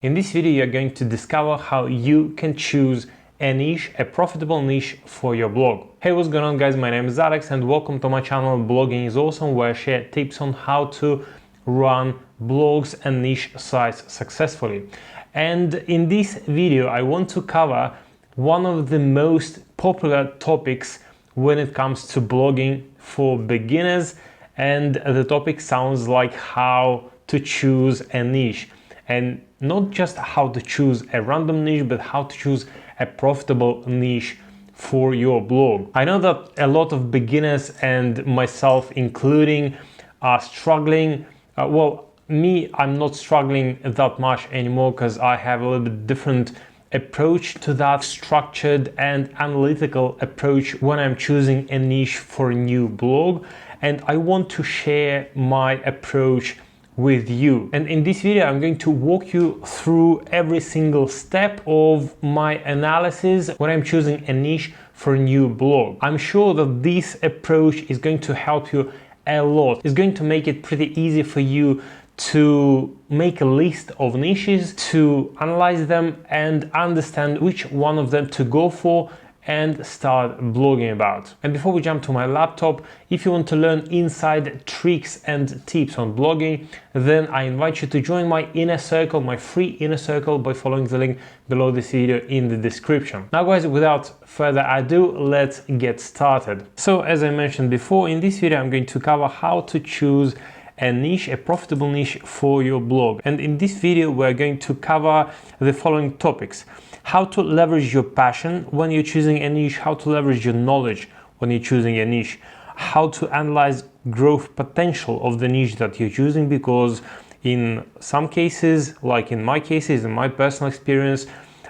In this video, you're going to discover how you can choose a niche, a profitable niche for your blog. Hey, what's going on, guys? My name is Alex and welcome to my channel Blogging is Awesome, where I share tips on how to run blogs and niche sites successfully. And in this video, I want to cover one of the most popular topics when it comes to blogging for beginners. And the topic sounds like how to choose a niche. And not just how to choose a random niche, but how to choose a profitable niche for your blog. I know that a lot of beginners, and myself including, are struggling. I'm not struggling that much anymore because I have a little bit different approach to that, structured and analytical approach when I'm choosing a niche for a new blog. And I want to share my approach with you. And in this video, I'm going to walk you through every single step of my analysis when I'm choosing a niche for a new blog. I'm sure that this approach is going to help you a lot. It's going to make it pretty easy for you to make a list of niches, to analyze them and understand which one of them to go for and start blogging about. And before we jump to my laptop, if you want to learn inside tricks and tips on blogging, then I invite you to join my inner circle, my free inner circle, by following the link below this video in the description. Now guys, without further ado, let's get started. So as I mentioned before, in this video I'm going to cover how to choose a niche, a profitable niche for your blog. And in this video we're going to cover the following topics: how to leverage your passion when you're choosing a niche, how to leverage your knowledge when you're choosing a niche, how to analyze growth potential of the niche that you're choosing, because in some cases, like in my cases, in my personal experience,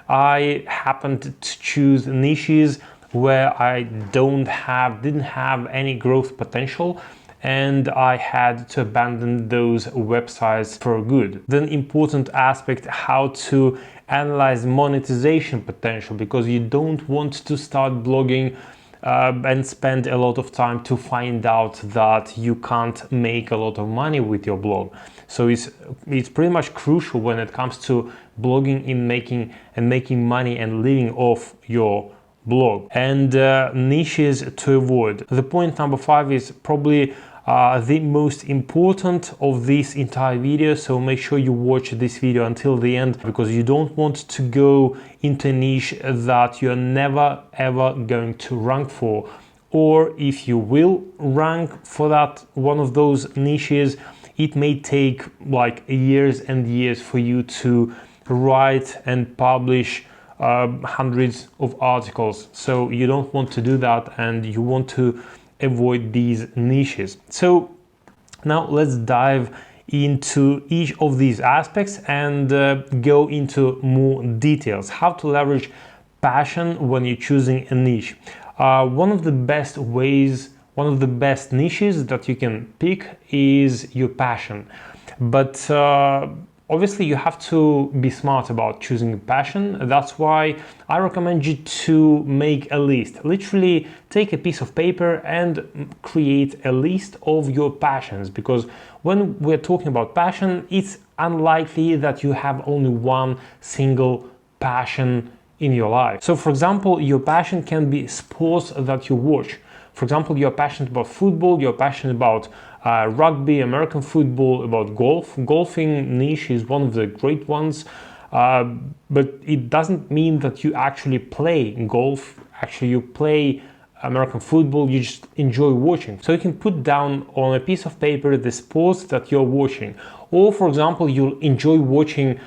I happened to choose niches where I didn't have any growth potential, and I had to abandon those websites for good. Then important aspect, how to analyze monetization potential, because you don't want to start blogging and spend a lot of time to find out that you can't make a lot of money with your blog. So it's pretty much crucial when it comes to blogging in making money and living off your blog. And niches to avoid. The point number 5 is probably the most important of this entire video, so make sure you watch this video until the end, because you don't want to go into a niche that you're never ever going to rank for, or if you will rank for that one of those niches, it may take like years and years for you to write and publish hundreds of articles. So you don't want to do that, and you want to avoid these niches. So now let's dive into each of these aspects and go into more details. How to leverage passion when you're choosing a niche. One of the best niches that you can pick is your passion, but obviously you have to be smart about choosing a passion. That's why I recommend you to make a list. Literally take a piece of paper and create a list of your passions, because when we're talking about passion, it's unlikely that you have only one single passion in your life. So for example, your passion can be sports that you watch. For example, you're passionate about football, you're passionate about rugby, American football, about golf. Golfing niche is one of the great ones, but it doesn't mean that you actually play golf. Actually, you play American football, you just enjoy watching. So you can put down on a piece of paper the sports that you're watching. Or for example, you'll enjoy watching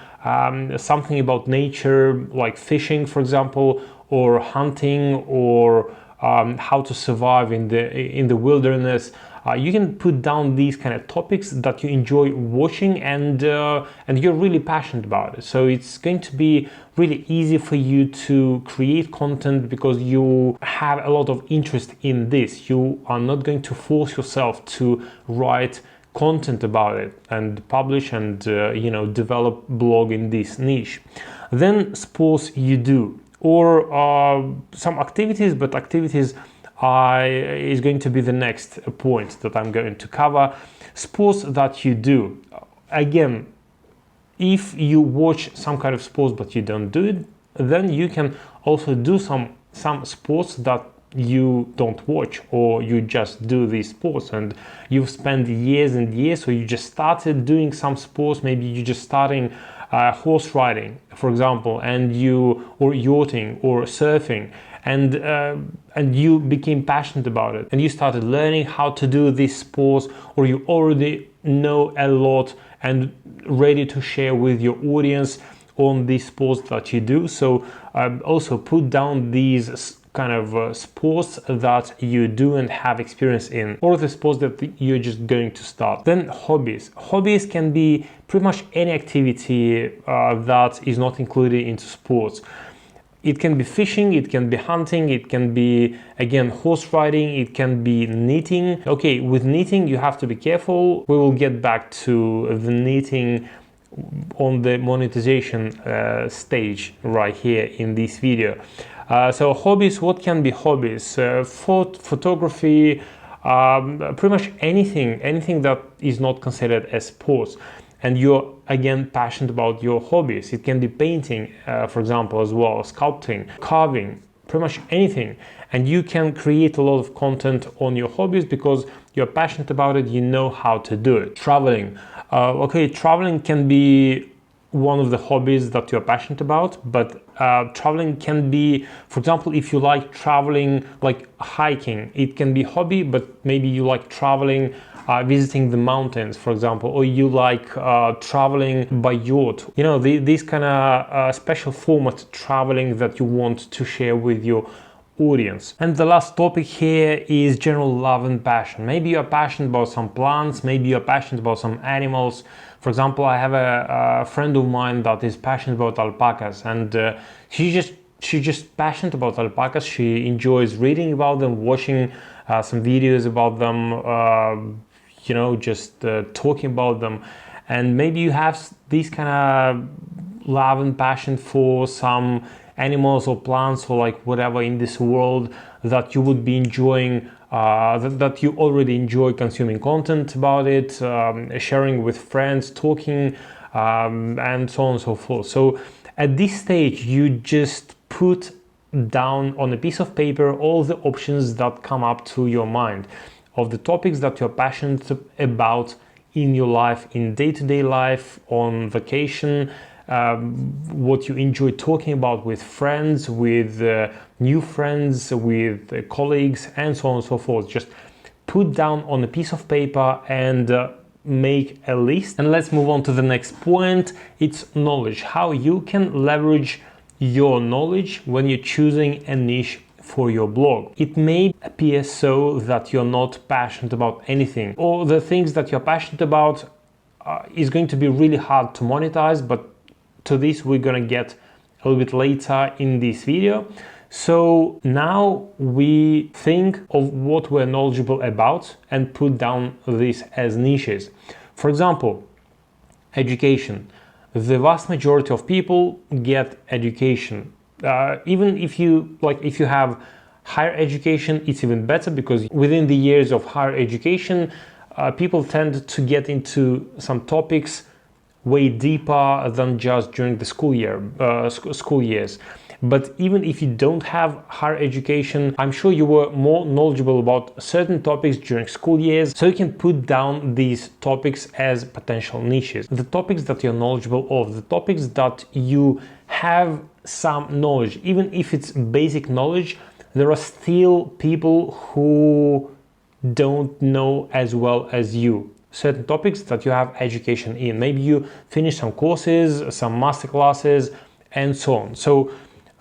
something about nature, like fishing, for example, or hunting, or how to survive in the wilderness. You can put down these kind of topics that you enjoy watching, and you're really passionate about it. So it's going to be really easy for you to create content because you have a lot of interest in this. You are not going to force yourself to write content about it and publish and develop blog in this niche. Then sports you do, or some activities, but activities is going to be the next point that I'm going to cover. Sports that you do. Again, if you watch some kind of sports but you don't do it, then you can also do some sports that you don't watch, or you just do these sports and you've spent years and years, so you just started doing some sports. Maybe you just starting horse riding, for example, or yachting or surfing, and you became passionate about it and you started learning how to do these sports, or you already know a lot and ready to share with your audience on these sports that you do. So also put down these kind of sports that you do and have experience in, or the sports that you're just going to start. Then hobbies. Hobbies can be pretty much any activity that is not included into sports. It can be fishing, it can be hunting, it can be, again, horse riding, it can be knitting. Okay, with knitting you have to be careful. We will get back to the knitting on the monetization stage right here in this video. So hobbies, what can be hobbies? Photography, pretty much anything that is not considered as sports, and you're again passionate about your hobbies. It can be painting, for example, as well, sculpting, carving, pretty much anything. And you can create a lot of content on your hobbies because you're passionate about it, you know how to do it. Traveling. Okay, traveling can be one of the hobbies that you're passionate about, but traveling can be, for example, if you like traveling, like hiking, it can be hobby, but maybe you like traveling, visiting the mountains, for example, or you like traveling by yacht. You know, these kind of special format traveling that you want to share with your audience. And the last topic here is general love and passion. Maybe you're passionate about some plants, maybe you're passionate about some animals. For example, I have a friend of mine that is passionate about alpacas, and she's just passionate about alpacas. She enjoys reading about them, watching some videos about them, you know, just talking about them. And maybe you have this kind of love and passion for some animals or plants or like whatever in this world that you would be enjoying, that you already enjoy consuming content about it, sharing with friends, talking, and so on and so forth. So at this stage, you just put down on a piece of paper all the options that come up to your mind of the topics that you're passionate about in your life, in day-to-day life, on vacation, what you enjoy talking about with friends, with new friends, with colleagues, and so on and so forth. Just put down on a piece of paper and make a list. And let's move on to the next point. It's knowledge. How you can leverage your knowledge when you're choosing a niche for your blog. It may appear so that you're not passionate about anything, or the things that you're passionate about is going to be really hard to monetize, but to this we're gonna get a little bit later in this video. So now we think of what we're knowledgeable about and put down this as niches. For example, education. The vast majority of people get education. Even if you have higher education, it's even better, because within the years of higher education, people tend to get into some topics way deeper than just during the school years. But even if you don't have higher education, I'm sure you were more knowledgeable about certain topics during school years, so you can put down these topics as potential niches. The topics that you're knowledgeable of, the topics that you have some knowledge, even if it's basic knowledge, there are still people who don't know as well as you certain topics that you have education in. Maybe you finish some courses, some master classes, and so on. So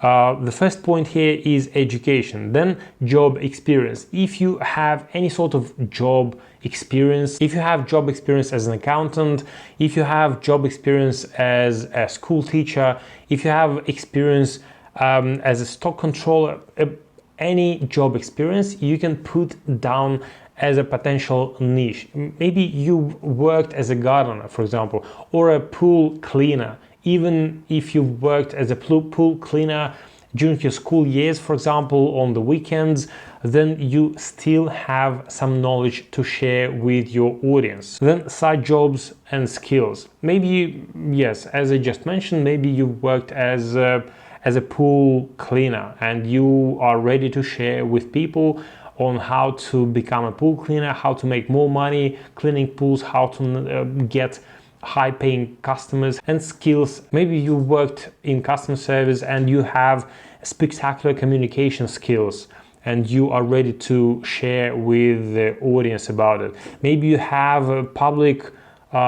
the first point here is education. Then job experience. If you have any sort of job experience, if you have job experience as an accountant, if you have job experience as a school teacher, if you have experience as a stock controller, any job experience you can put down as a potential niche. Maybe you worked as a gardener, for example, or a pool cleaner. Even if you worked as a pool cleaner during your school years, for example, on the weekends, then you still have some knowledge to share with your audience. Then side jobs and skills. Maybe, yes, as I just mentioned, maybe you worked as a pool cleaner and you are ready to share with people on how to become a pool cleaner, how to make more money cleaning pools, how to get high-paying customers and skills. Maybe you worked in customer service and you have spectacular communication skills and you are ready to share with the audience about it. Maybe you have public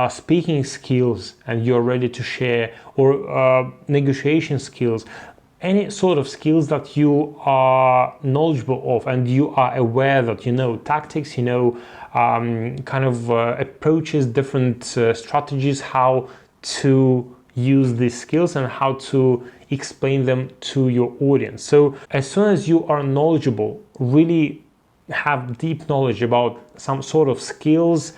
speaking skills and you're ready to share, or negotiation skills. Any sort of skills that you are knowledgeable of and you are aware that you know tactics, you know approaches, different strategies, how to use these skills and how to explain them to your audience. So as soon as you are knowledgeable, really have deep knowledge about some sort of skills,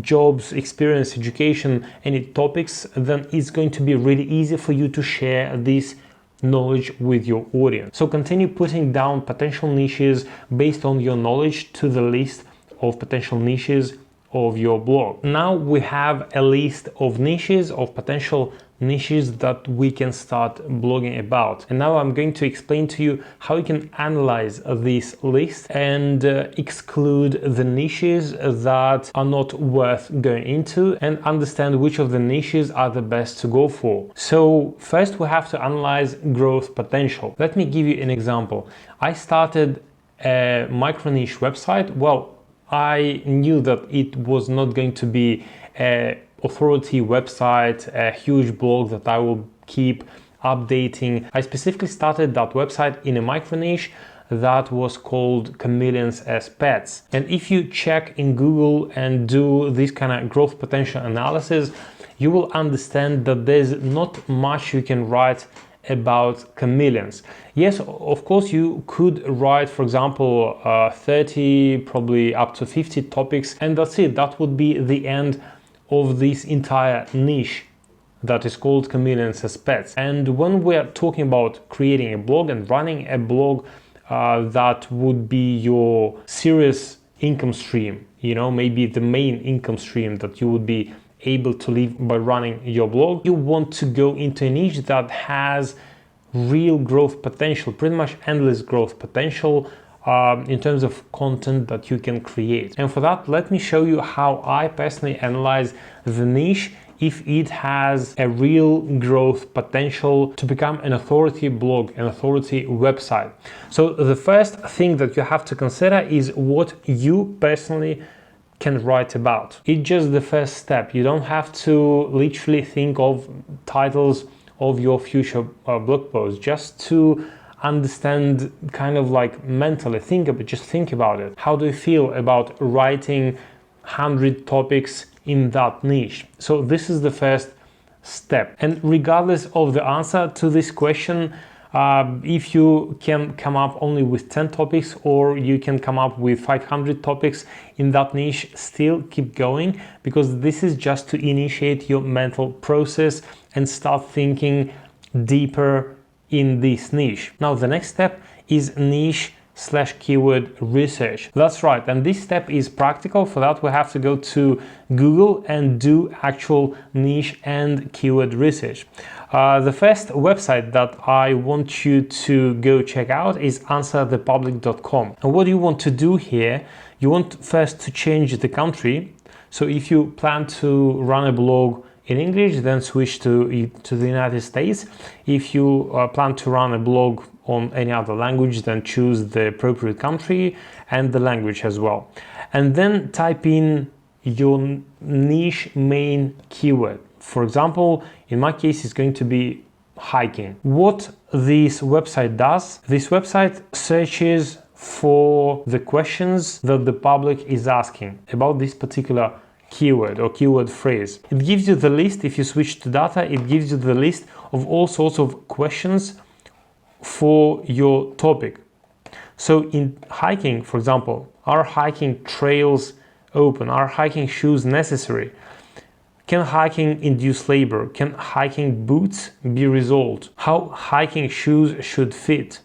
jobs, experience, education, any topics, then it's going to be really easy for you to share this knowledge with your audience. So continue putting down potential niches based on your knowledge to the list of potential niches of your blog. Now we have a list of niches, of potential niches that we can start blogging about. And now I'm going to explain to you how you can analyze this list and exclude the niches that are not worth going into and understand which of the niches are the best to go for. So first we have to analyze growth potential. Let me give you an example. I started a micro niche website. Well, I knew that it was not going to be an authority website, a huge blog that I will keep updating. I specifically started that website in a micro niche that was called chameleons as pets. And if you check in Google and do this kind of growth potential analysis, you will understand that there's not much you can write about chameleons. Yes, of course, you could write, for example, 30, probably up to 50 topics, and that's it. That would be the end of this entire niche that is called chameleons as pets. And when we're talking about creating a blog and running a blog, that would be your serious income stream, you know, maybe the main income stream that you would be able to live by running your blog. You want to go into a niche that has real growth potential, pretty much endless growth potential in terms of content that you can create. And for that, let me show you how I personally analyze the niche if it has a real growth potential to become an authority blog, an authority website. So the first thing that you have to consider is what you personally can write about. It's just the first step. You don't have to literally think of titles of your future blog posts, just to understand, kind of like mentally think about it. How do you feel about writing 100 topics in that niche? So this is the first step. And regardless of the answer to this question, if you can come up only with 10 topics or you can come up with 500 topics in that niche, still keep going, because this is just to initiate your mental process and start thinking deeper in this niche. Now the next step is niche/keyword research. That's right, and this step is practical. For that we have to go to Google and do actual niche and keyword research. The first website that I want you to go check out is answerthepublic.com. And what you want to do here, you want first to change the country. So if you plan to run a blog in English, then switch to the United States. If you plan to run a blog on any other language, then choose the appropriate country and the language as well. And then type in your niche main keyword. For example, in my case, it's going to be hiking. What this website does, this website searches for the questions that the public is asking about this particular keyword or keyword phrase. It gives you the list. If you switch to data, it gives you the list of all sorts of questions for your topic. So in hiking, for example, are hiking trails open? Are hiking shoes necessary? Can hiking induce labor? Can hiking boots be resolved? How hiking shoes should fit?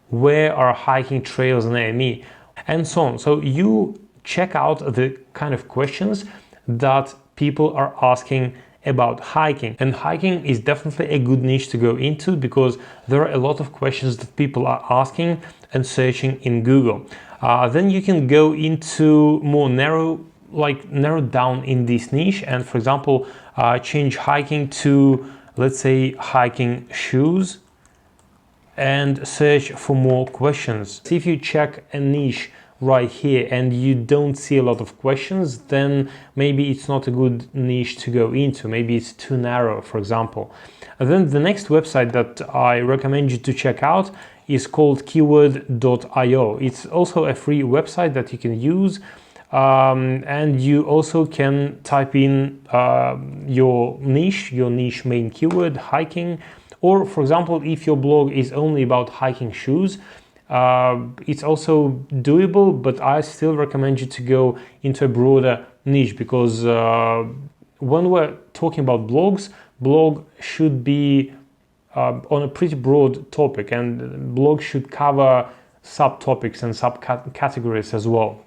Where are hiking trails near me? And so on. So you check out the kind of questions that people are asking about hiking. And hiking is definitely a good niche to go into because there are a lot of questions that people are asking and searching in Google. Then you can go into more narrow down in this niche, and for example change hiking to, let's say, hiking shoes, and search for more questions. If you check a niche right here and you don't see a lot of questions, then maybe it's not a good niche to go into. Maybe it's too narrow, for example. And then the next website that I recommend you to check out is called keyword.io. It's also a free website that you can use. And you also can type in your niche main keyword, hiking, or for example, if your blog is only about hiking shoes, it's also doable, but I still recommend you to go into a broader niche because when we're talking about blog should be on a pretty broad topic, and blog should cover subtopics and subcategories as well.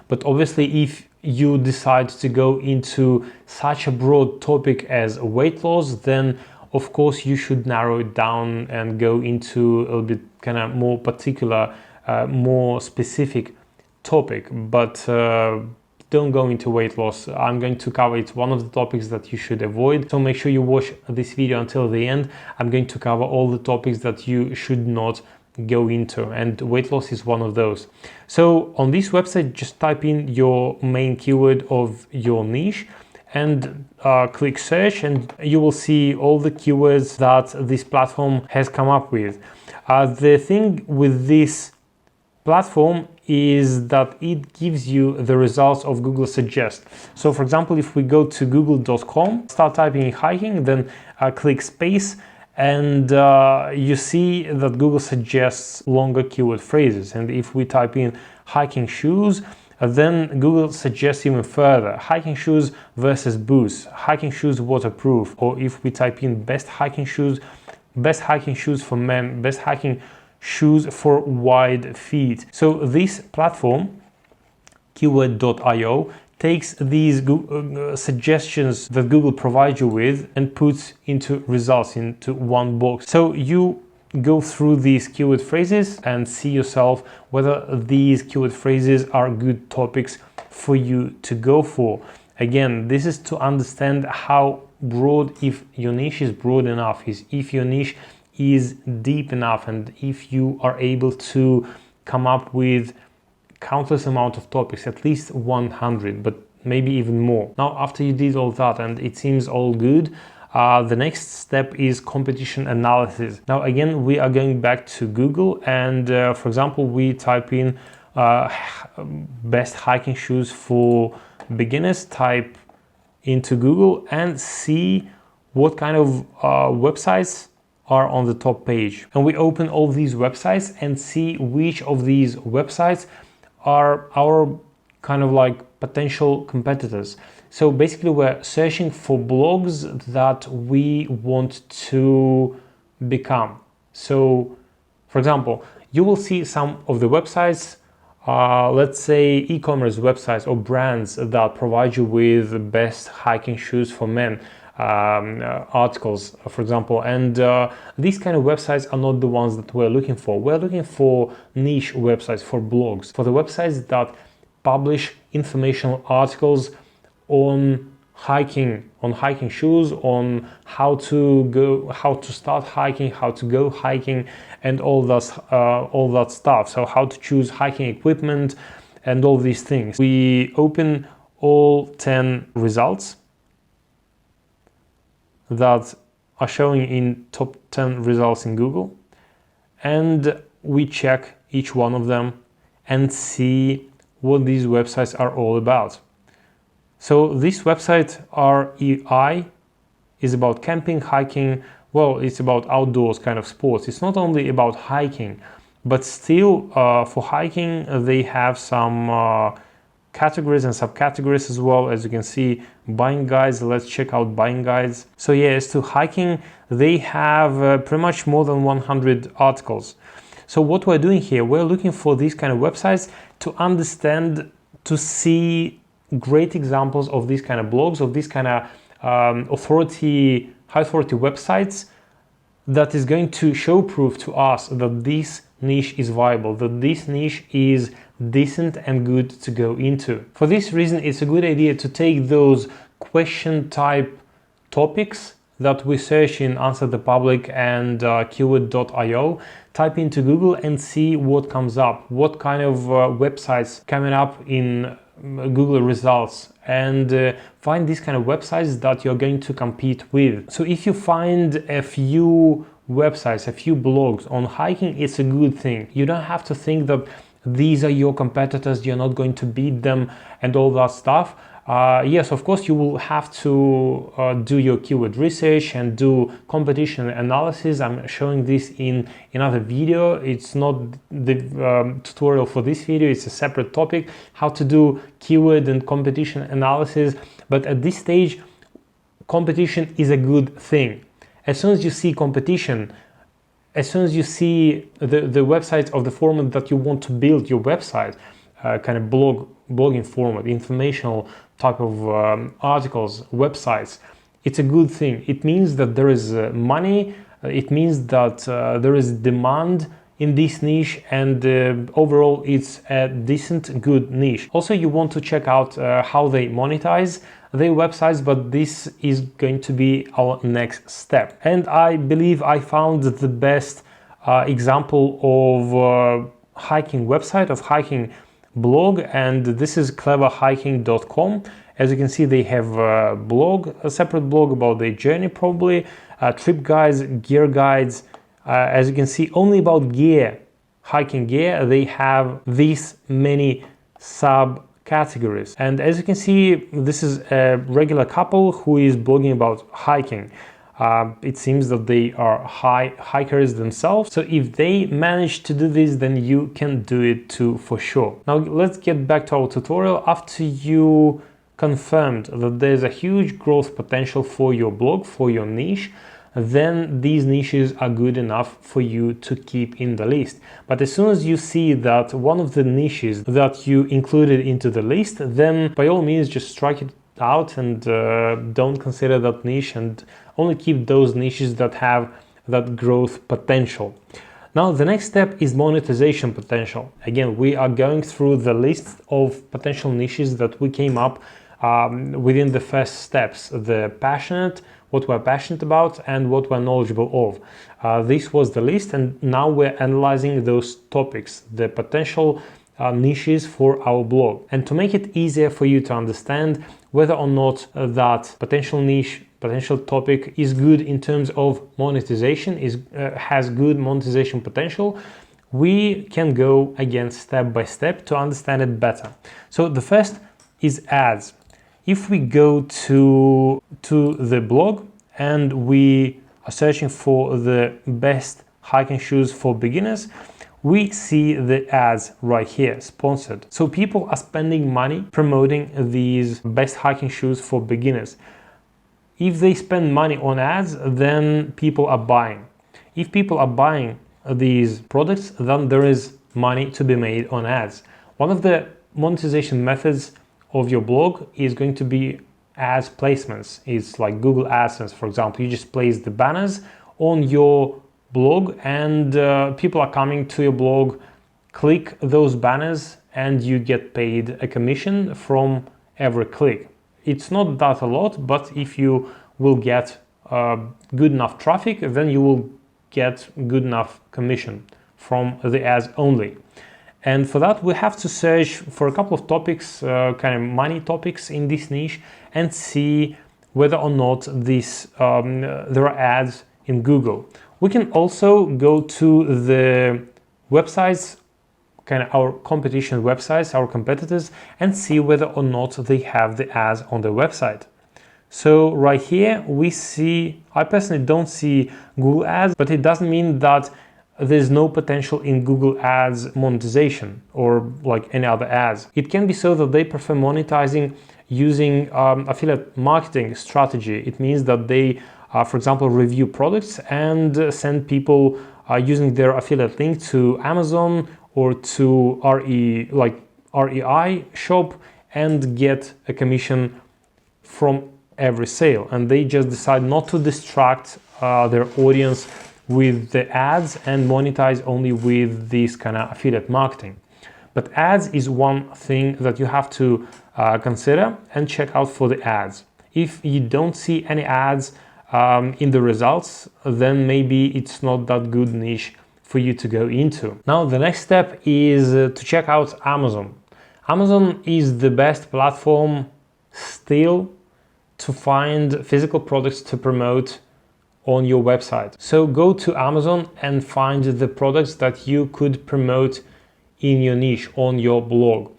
But obviously, if you decide to go into such a broad topic as weight loss, then of course you should narrow it down and go into a little bit kind of more particular, more specific topic. But don't go into weight loss. I'm going to cover it. One of the topics that you should avoid. So make sure you watch this video until the end. I'm going to cover all the topics that you should not go into, and weight loss is one of those. So on this website, just type in your main keyword of your niche and click search, and you will see all the keywords that this platform has come up with. The thing with this platform is that it gives you the results of Google Suggest. So for example, if we go to google.com, start typing in hiking, then click space, and you see that Google suggests longer keyword phrases. And if we type in hiking shoes, then Google suggests even further: hiking shoes versus boots, hiking shoes waterproof. Or if we type in best hiking shoes for men, best hiking shoes for wide feet. So this platform, keyword.io, takes these suggestions that Google provides you with and puts into results into one box. So you go through these keyword phrases and see yourself whether these keyword phrases are good topics for you to go for. Again, this is to understand how broad, if your niche is broad enough, if your niche is deep enough, and if you are able to come up with countless amount of topics, at least 100, but maybe even more. Now, after you did all that and it seems all good, the next step is competition analysis. Now, again, we are going back to Google, and for example, we type in best hiking shoes for beginners, type into Google and see what kind of websites are on the top page. And we open all these websites and see which of these websites are our kind of like potential competitors. So basically we're searching for blogs that we want to become. So for example, you will see some of the websites, let's say e-commerce websites or brands that provide you with best hiking shoes for men articles, for example, and these kind of websites are not the ones that we're looking for. We're looking for niche websites, for blogs, for the websites that publish informational articles on hiking shoes, on how to start hiking, how to go hiking, and all that stuff. So how to choose hiking equipment and all these things. We open all 10 results that are showing in top 10 results in Google, and we check each one of them and see what these websites are all about. So this website REI is about camping, hiking. Well, it's about outdoors kind of sports. It's not only about hiking, but still for hiking they have some categories and subcategories as well. As you can see, buying guides. Let's check out buying guides. So yeah, as to hiking, they have pretty much more than 100 articles. So what we're doing here, we're looking for these kind of websites to understand, to see great examples of these kind of blogs, of these kind of high authority websites that is going to show proof to us that this niche is viable, that this niche is decent and good to go into. For this reason, it's a good idea to take those question type topics that we search in Answer the Public and keyword.io, type into Google and see what comes up, what kind of websites coming up in Google results, and find these kind of websites that you're going to compete with. So if you find a few websites, a few blogs on hiking, it's a good thing. You don't have to think that these are your competitors, you're not going to beat them and all that stuff. Yes, of course, you will have to do your keyword research and do competition analysis. I'm showing this in another video. It's not the tutorial for this video, it's a separate topic, how to do keyword and competition analysis. But at this stage, competition is a good thing. As soon as you see competition, as soon as you see the websites of the format that you want to build your website, kind of blogging format, informational type of articles, websites, it's a good thing. It means that there is money, it means that there is demand in this niche, and overall it's a decent, good niche. Also, you want to check out how they monetize their websites, but this is going to be our next step. And I believe I found the best example of hiking website, of hiking blog, and this is cleverhiking.com. As you can see, they have a blog, a separate blog about their journey, probably trip guides, gear guides. As you can see, only about gear, hiking gear, they have these many subcategories. And as you can see, this is a regular couple who is blogging about hiking. It seems that they are hikers themselves. So if they manage to do this, then you can do it too, for sure. Now let's get back to our tutorial. After you confirmed that there's a huge growth potential for your blog, for your niche, then these niches are good enough for you to keep in the list. But as soon as you see that one of the niches that you included into the list, then by all means just strike it out and don't consider that niche, and only keep those niches that have that growth potential. Now the next step is monetization potential. Again, we are going through the list of potential niches that we came up within the first steps, the passionate, what we're passionate about and what we're knowledgeable of. This was the list, and now we're analyzing those topics, the potential niches for our blog. And to make it easier for you to understand whether or not that potential niche, potential topic is good in terms of monetization, has good monetization potential, we can go again step by step to understand it better. So the first is ads. If we go to the blog and we are searching for the best hiking shoes for beginners, we see the ads right here, sponsored. So people are spending money promoting these best hiking shoes for beginners. If they spend money on ads, then people are buying. If people are buying these products, then there is money to be made on ads. One of the monetization methods of your blog is going to be ads placements. It's like Google AdSense, for example. You just place the banners on your blog, and people are coming to your blog, click those banners, and you get paid a commission from every click. It's not that a lot, but if you will get good enough traffic, then you will get good enough commission from the ads only. And for that, we have to search for a couple of topics, kind of money topics in this niche, and see whether or not this there are ads in Google. We can also go to the websites, kind of our competition websites, our competitors, and see whether or not they have the ads on their website. So right here we see, I personally don't see Google ads, but it doesn't mean that there's no potential in Google Ads monetization or like any other ads. It can be so that they prefer monetizing using affiliate marketing strategy. It means that they, for example, review products and send people using their affiliate link to Amazon or to REI shop and get a commission from every sale. And they just decide not to distract their audience with the ads and monetize only with this kind of affiliate marketing. But ads is one thing that you have to consider and check out for the ads. If you don't see any ads in the results, then maybe it's not that good niche for you to go into. Now the next step is to check out Amazon. Amazon is the best platform still to find physical products to promote on your website. So go to Amazon and find the products that you could promote in your niche on your blog.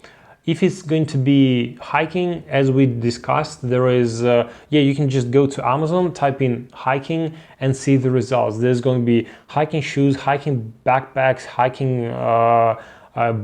If it's going to be hiking, as we discussed, there is, you can just go to Amazon, type in hiking and see the results. There's going to be hiking shoes, hiking backpacks, hiking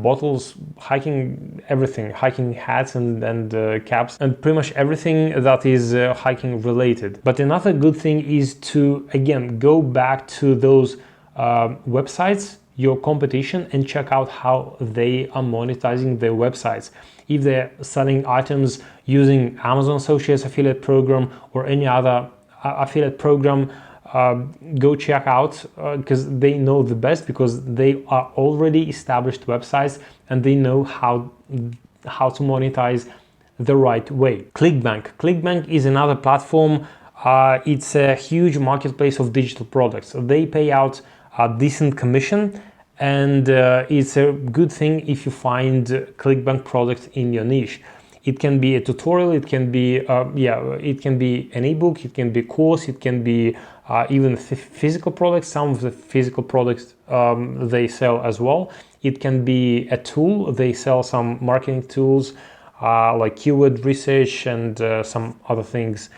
bottles, hiking everything, hiking hats and caps, and pretty much everything that is hiking related. But another good thing is to, again, go back to those websites, your competition, and check out how they are monetizing their websites. If they're selling items using Amazon Associates affiliate program or any other affiliate program, go check out because they know the best, because they are already established websites and they know how to monetize the right way. Clickbank is another platform. It's a huge marketplace of digital products. They pay out a decent commission, and it's a good thing if you find Clickbank products in your niche. It can be a tutorial, it can be it can be an ebook, it can be a course, it can be even physical products. Some of the physical products they sell as well. It can be a tool. They sell some marketing tools like keyword research and some other things.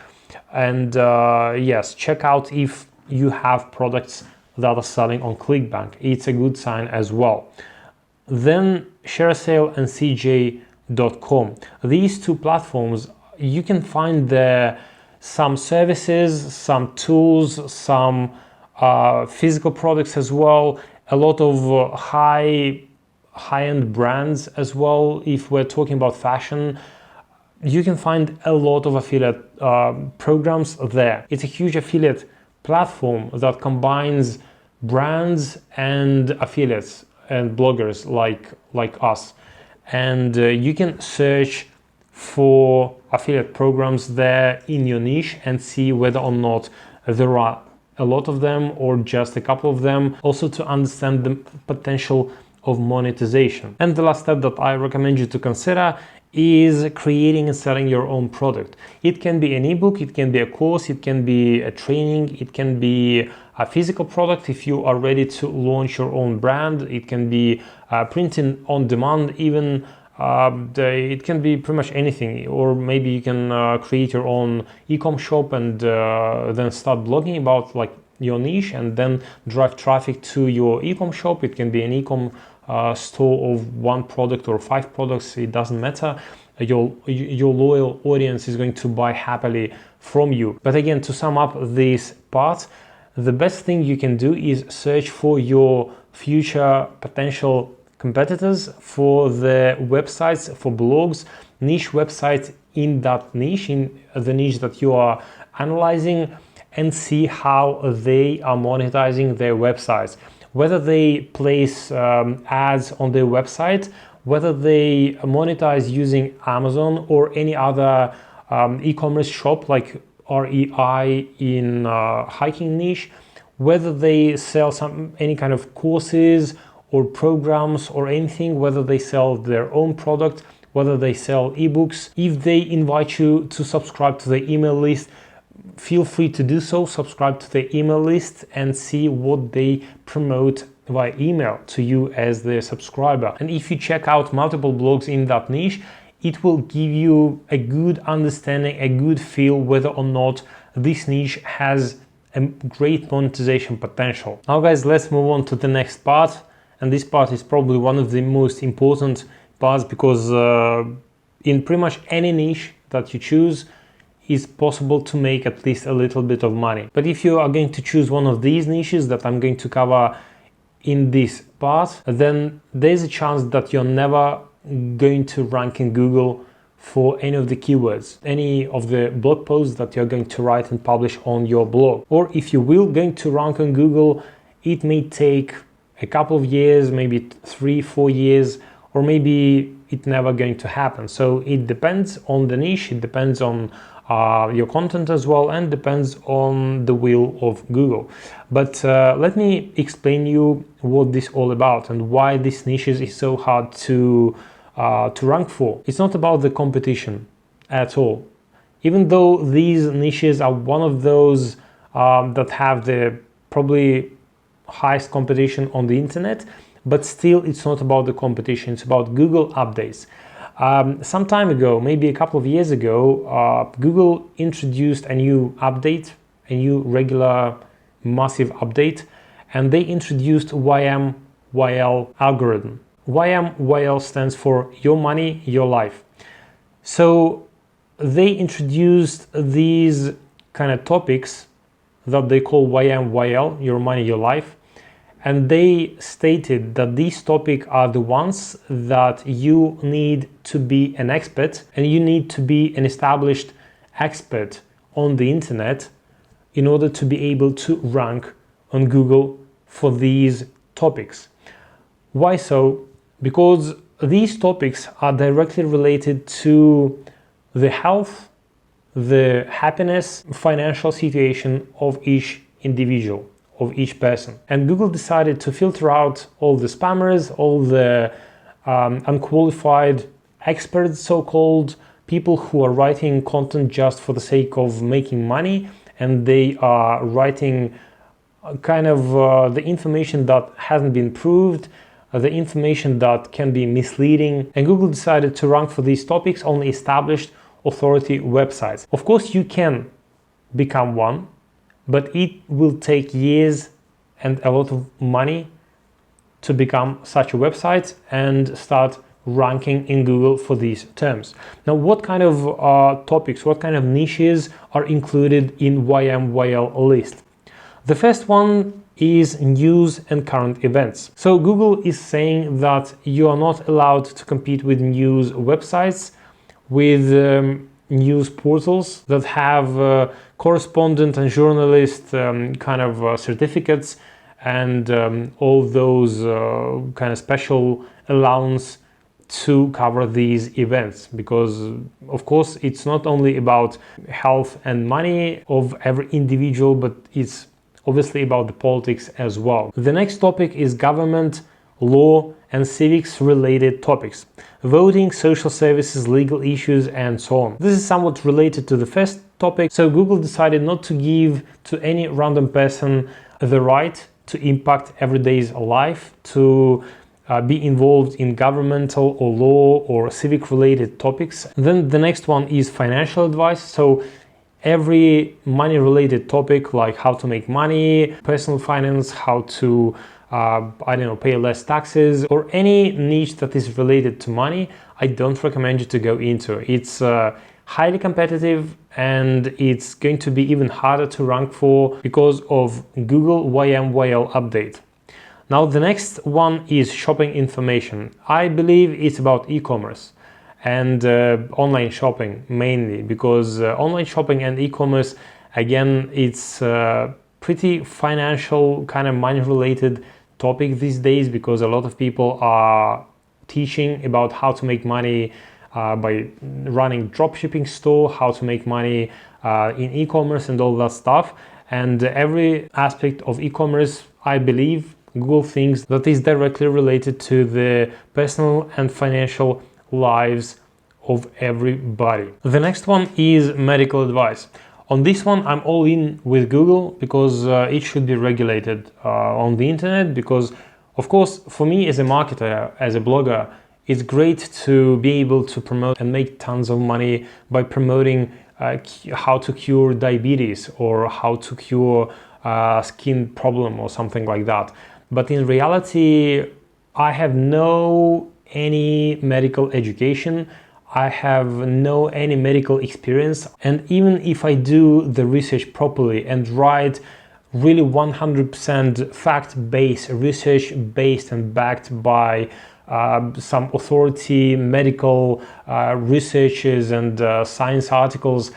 And yes, check out if you have products that are selling on Clickbank. It's a good sign as well. Then ShareSale and CJ.com. These two platforms, you can find there some services, some tools, some physical products as well, a lot of high-end brands as well. If we're talking about fashion, you can find a lot of affiliate programs there. It's a huge affiliate platform that combines brands and affiliates and bloggers like us. And you can search for affiliate programs there in your niche and see whether or not there are a lot of them or just a couple of them, also to understand the potential of monetization. And the last step that I recommend you to consider is creating and selling your own product. It can be an ebook, it can be a course, it can be a training, it can be a physical product if you are ready to launch your own brand, it can be printing on demand even. It can be pretty much anything, or maybe you can create your own e-com shop and then start blogging about like your niche and then drive traffic to your e-com shop. It can be an e-com store of one product or 5 products, it doesn't matter. Your loyal audience is going to buy happily from you. But again, to sum up this part, the best thing you can do is search for your future potential competitors for the websites, for blogs, niche websites in that niche, in the niche that you are analyzing, and see how they are monetizing their websites. Whether they place ads on their website, whether they monetize using Amazon or any other e-commerce shop like REI in hiking niche, whether they sell any kind of courses or programs or anything, whether they sell their own product, whether they sell ebooks. If they invite you to subscribe to the email list, feel free to do so. Subscribe to the email list and see what they promote via email to you as their subscriber. And if you check out multiple blogs in that niche, it will give you a good understanding, a good feel whether or not this niche has a great monetization potential. Now guys, let's move on to the next part, and this part is probably one of the most important parts because in pretty much any niche that you choose, it's possible to make at least a little bit of money. But if you are going to choose one of these niches that I'm going to cover in this part, then there's a chance that you're never going to rank in Google for any of the keywords, any of the blog posts that you're going to write and publish on your blog. Or if you will going to rank on Google, it may take a couple of years, maybe 3-4 years, or maybe it's never going to happen. So it depends on the niche, it depends on your content as well, and depends on the will of Google. But let me explain you what this all about and why this niches is so hard to rank for. It's not about the competition at all. Even though these niches are one of those that have the probably highest competition on the internet, but still it's not about the competition, it's about Google updates. Some time ago, maybe a couple of years ago, Google introduced a new update, a new regular massive update, and they introduced YML algorithm. YML stands for Your Money, Your Life. So they introduced these kind of topics that they call YML, Your Money, Your Life. And they stated that these topics are the ones that you need to be an expert, and you need to be an established expert on the internet in order to be able to rank on Google for these topics. Why so? Because these topics are directly related to the health, the happiness, financial situation of each individual, of each person. And Google decided to filter out all the spammers, all the unqualified experts, so-called people who are writing content just for the sake of making money, and they are writing kind of the information that hasn't been proved, the information that can be misleading. And Google decided to rank for these topics only established authority websites. Of course, you can become one, but it will take years and a lot of money to become such a website and start ranking in Google for these terms. Now, what kind of topics, what kind of niches are included in YML List? The first one is news and current events. So Google is saying that you are not allowed to compete with news websites, with news portals that have correspondent and journalist kind of certificates and all those kind of special allowance to cover these events, because of course it's not only about health and money of every individual, but it's obviously about the politics as well. The next topic is government, law and civics related topics: voting, social services, legal issues, and so on. This is somewhat related to the first topic. So Google decided not to give to any random person the right to impact everyday's life, to be involved in governmental or law or civic related topics. Then the next one is financial advice. So every money related topic, like how to make money, personal finance, how to pay less taxes, or any niche that is related to money, I don't recommend you to go into. It's highly competitive and it's going to be even harder to rank for because of Google YML update. Now the next one is shopping information. I believe it's about e-commerce and online shopping mainly, because online shopping and e-commerce, again, it's pretty financial, kind of money related topic these days, because a lot of people are teaching about how to make money by running dropshipping store, how to make money in e-commerce and all that stuff. And every aspect of e-commerce, I believe, Google thinks that is directly related to the personal and financial lives of everybody. The next one is medical advice. On this one, I'm all in with Google, because it should be regulated on the internet, because of course, for me as a marketer, as a blogger, it's great to be able to promote and make tons of money by promoting how to cure diabetes or how to cure skin problem or something like that. But in reality, I have no any medical education. I have no any medical experience, and even if I do the research properly and write really 100% fact-based, research-based and backed by some authority medical researches and science articles,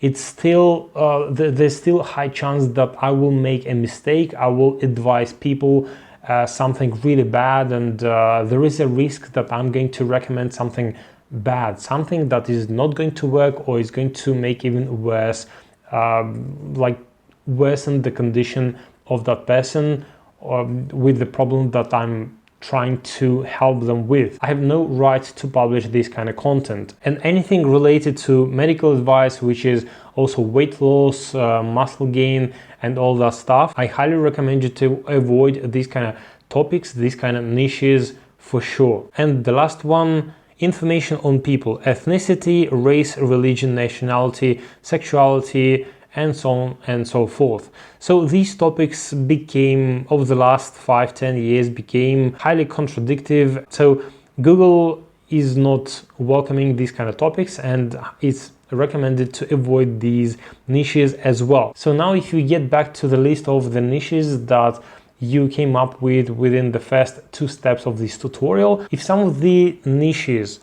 it's still there's still a high chance that I will make a mistake. I will advise people something really bad, and there is a risk that I'm going to recommend something bad, something that is not going to work or is going to make even worse, like worsen the condition of that person with the problem that I'm trying to help them with. I have no right to publish this kind of content. And anything related to medical advice, which is also weight loss, muscle gain and all that stuff, I highly recommend you to avoid these kind of topics, these kind of niches for sure. And the last one, information on people, ethnicity, race, religion, nationality, sexuality, and so on and so forth. So these topics became, over the last 5-10 years, became highly contradictory. So Google is not welcoming these kind of topics, and it's recommended to avoid these niches as well. So now if you get back to the list of the niches that you came up with within the first 2 steps of this tutorial, if some of the niches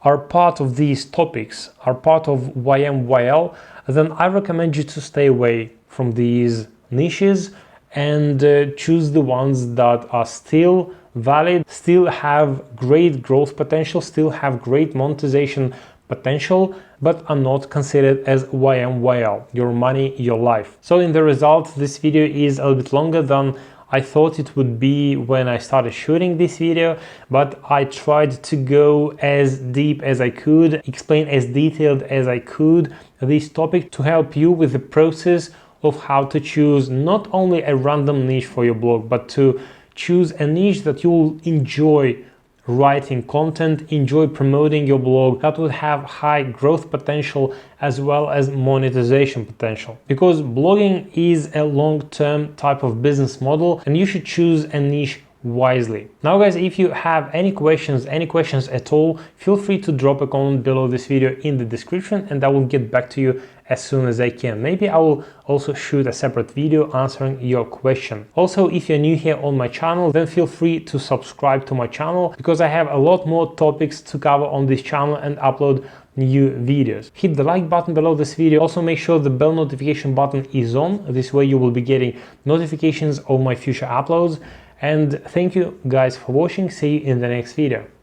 are part of these topics, are part of YML, then I recommend you to stay away from these niches and choose the ones that are still valid, still have great growth potential, still have great monetization potential, but are not considered as YML, your money, your life. So in the result, this video is a little bit longer than I thought it would be when I started shooting this video, but I tried to go as deep as I could, explain as detailed as I could this topic to help you with the process of how to choose not only a random niche for your blog, but to choose a niche that you will enjoy writing content, enjoy promoting your blog, that would have high growth potential as well as monetization potential. Because blogging is a long-term type of business model, and you should choose a niche wisely. Now guys, if you have any questions at all, feel free to drop a comment below this video in the description, and I will get back to you as soon as I can. Maybe I will also shoot a separate video answering your question. Also, if you're new here on my channel, then feel free to subscribe to my channel, because I have a lot more topics to cover on this channel and upload new videos. Hit the like button below this video. Also make sure the bell notification button is on. This way you will be getting notifications of my future uploads. And thank you guys for watching. See you in the next video.